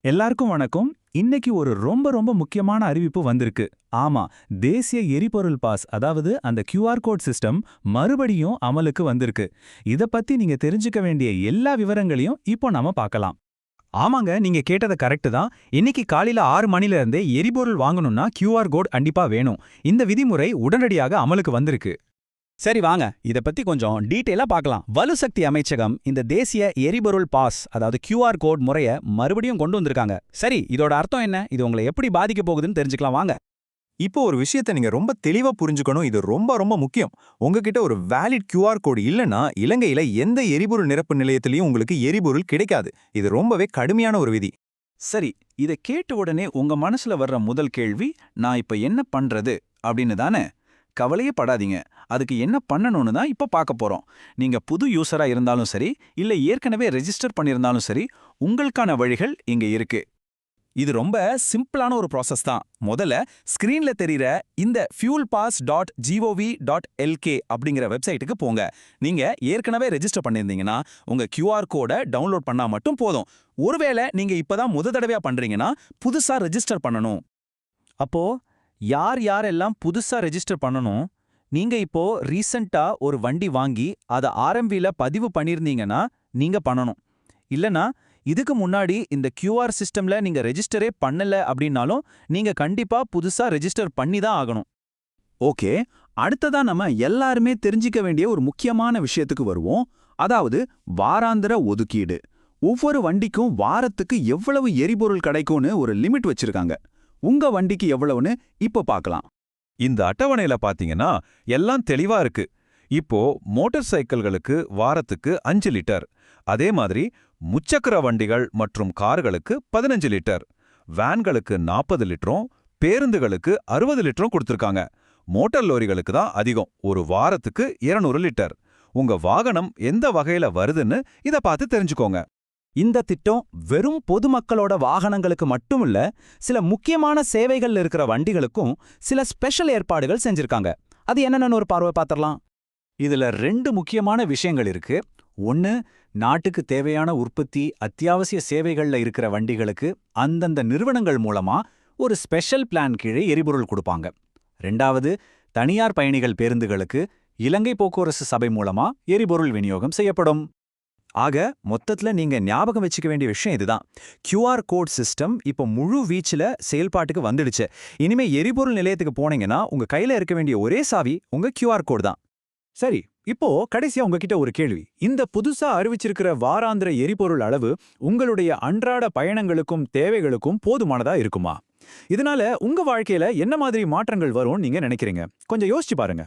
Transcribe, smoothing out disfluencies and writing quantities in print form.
எல்லாருக்கும் வணக்கம். இன்னைக்கு ஒரு ரொம்ப ரொம்ப முக்கியமான அறிவிப்பு வந்திருக்கு. ஆமா, தேசிய எரிபொருள் பாஸ், அதாவது அந்த QR கோட் சிஸ்டம் மறுபடியும் அமலுக்கு வந்திருக்கு. இத பத்தி நீங்க தெரிஞ்சுக்க வேண்டிய எல்லா விவரங்களையும் இப்போ நாம பார்க்கலாம். ஆமாங்க, நீங்க கேட்டது கரெக்ட் தான். இன்னைக்கு காலையில 6 மணில இருந்தே எரிபொருள் வாங்கணும்னா QR கோட் கண்டிப்பா வேணும். இந்த விதிமுறை உடனடியாக அமலுக்கு வந்திருக்கு. சரி வாங்க, இத பத்தி கொஞ்சம் டீடைலா பார்க்கலாம். வலுசக்தி அமைச்சகம் இந்த தேசிய எரிபொருள் பாஸ், அதாவது QR கோட் முறைய மறுபடியும் கொண்டு வந்திருக்காங்க. சரி, இதோட அர்த்தம் என்ன? இது உங்களை எப்படி பாதிக்க போகுதுன்னு தெரிஞ்சுக்கலாம் வாங்க. இப்போ ஒரு விஷயத்தை நீங்க ரொம்ப தெளிவா புரிஞ்சுக்கணும். இது ரொம்ப ரொம்ப முக்கியம். உங்ககிட்ட ஒரு வேலிட் QR கோடு இல்லனா இலங்கையில எந்த எரிபொருள் நிரப்பு நிலையத்திலயும் உங்களுக்கு எரிபொருள் கிடைக்காது. இது ரொம்பவே கடுமையான ஒரு விதி. சரி, இத கேட்ட உடனே உங்க மனசுல வர்ற முதல் கேள்வி, நான் இப்ப என்ன பண்றது அப்படின்னு தானே? கவலையே படாதீங்க. அதுக்கு என்ன பண்ணணும்னு தான் இப்ப பார்க்க போறோம். நீங்க புது யூசரா இருந்தாலும் சரி, இல்ல ஏற்கனவே ரெஜிஸ்டர் பண்ணியிருந்தாலும் சரி, உங்களுக்கான வழிகள் இங்க இருக்கு. இது ரொம்ப சிம்பிளான ஒரு ப்ராசஸ் தான். முதல்ல ஸ்கிரீன்ல தெரியுற இந்த fuelpass.gov.lk அப்படிங்கிற வெப்சைட்டுக்கு போங்க. நீங்க ஏற்கனவே ரெஜிஸ்டர் பண்ணியிருந்தீங்கன்னா உங்க QR கோடை டவுன்லோட் பண்ணா மட்டும் போதும். ஒருவேளை நீங்க இப்பதான் தடவையா பண்றீங்கன்னா புதுசா ரெஜிஸ்டர் பண்ணணும். அப்போ யார் யாரெல்லாம் புதுசா ரெஜிஸ்டர் பண்ணணும்? நீங்க இப்போ ரீசெண்டா ஒரு வண்டி வாங்கி அதை RMVல பதிவு பண்ணியிருந்தீங்கன்னா நீங்க பண்ணணும். இல்லனா இதுக்கு முன்னாடி இந்த QR சிஸ்டம்ல நீங்க ரெஜிஸ்டரே பண்ணல அப்படின்னாலும் நீங்க கண்டிப்பா புதுசா ரெஜிஸ்டர் பண்ணி தான் ஆகணும். ஓகே, அடுத்ததா நம்ம எல்லாருமே தெரிஞ்சிக்க வேண்டிய ஒரு முக்கியமான விஷயத்துக்கு வருவோம். அதாவது வாராந்திர ஒதுக்கீடு. ஒவ்வொரு வண்டிக்கும் வாரத்துக்கு எவ்வளவு எரிபொருள் கிடைக்கும்னு ஒரு லிமிட் வச்சிருக்காங்க. உங்க வண்டிக்கு எவ்வளவுன்னு இப்ப பார்க்கலாம். இந்த அட்டவணையில பாத்தீங்கன்னா எல்லாம் தெளிவா இருக்கு. இப்போ மோட்டார் சைக்கிள்களுக்கு வாரத்துக்கு 5 லிட்டர், அதே மாதிரி முச்சக்கர வண்டிகள் மற்றும் கார்களுக்கு 15 லிட்டர், வேன்களுக்கு 40 லிட்டரும், பேருந்துகளுக்கு 60 லிட்டரும் கொடுத்திருக்காங்க. மோட்டார் லோரிகளுக்கு தான் அதிகம், ஒரு வாரத்துக்கு 200 லிட்டர். உங்க வாகனம் எந்த வகையில வருதுன்னு இத பார்த்து தெரிஞ்சுக்கோங்க. இந்த திட்டம் வெறும் பொதுமக்களோட வாகனங்களுக்கு மட்டும் இல்ல, சில முக்கியமான சேவைகள் இருக்கிற வண்டிகளுக்கும் சில ஸ்பெஷல் ஏற்பாடுகள் செஞ்சிருக்காங்க. அது என்னன்னு ஒரு பார்வை பார்த்துடலாம். இதுல 2 முக்கியமான விஷயங்கள் இருக்கு. ஒன்னு, நாட்டுக்கு தேவையான உற்பத்தி அத்தியாவசிய சேவைகள்ல இருக்கிற வண்டிகளுக்கு அந்தந்த நிறுவனங்கள் மூலமா ஒரு ஸ்பெஷல் பிளான் கீழே எரிபொருள் கொடுப்பாங்க. 2வது, தனியார் பயணிகள் பேருந்துகளுக்கு இலங்கை போக்குவரத்து சபை மூலமா எரிபொருள் விநியோகம் செய்யப்படும். ஆக மொத்தத்துல நீங்க ஞாபகம் வச்சுக்க வேண்டிய விஷயம் இதுதான். QR கோட் சிஸ்டம் இப்போ முழு வீச்சுல செயல்பாட்டுக்கு வந்துடுச்சு. இனிமே எரிபொருள் நிலையத்துக்கு போனீங்கன்னா உங்க கையில இருக்க வேண்டிய ஒரே சாவி உங்க QR கோட் தான். சரி, இப்போ கடைசியா உங்ககிட்ட ஒரு கேள்வி. இந்த புதுசா அறிவிச்சிருக்கிற வாராந்திர எரிபொருள் அளவு உங்களுடைய அன்றாட பயணங்களுக்கும் தேவைகளுக்கும் போதுமானதா இருக்குமா? இதனால உங்க வாழ்க்கையில என்ன மாதிரி மாற்றங்கள் வரும்னு நீங்க நினைக்கிறீங்க? கொஞ்சம் யோசிச்சு பாருங்க.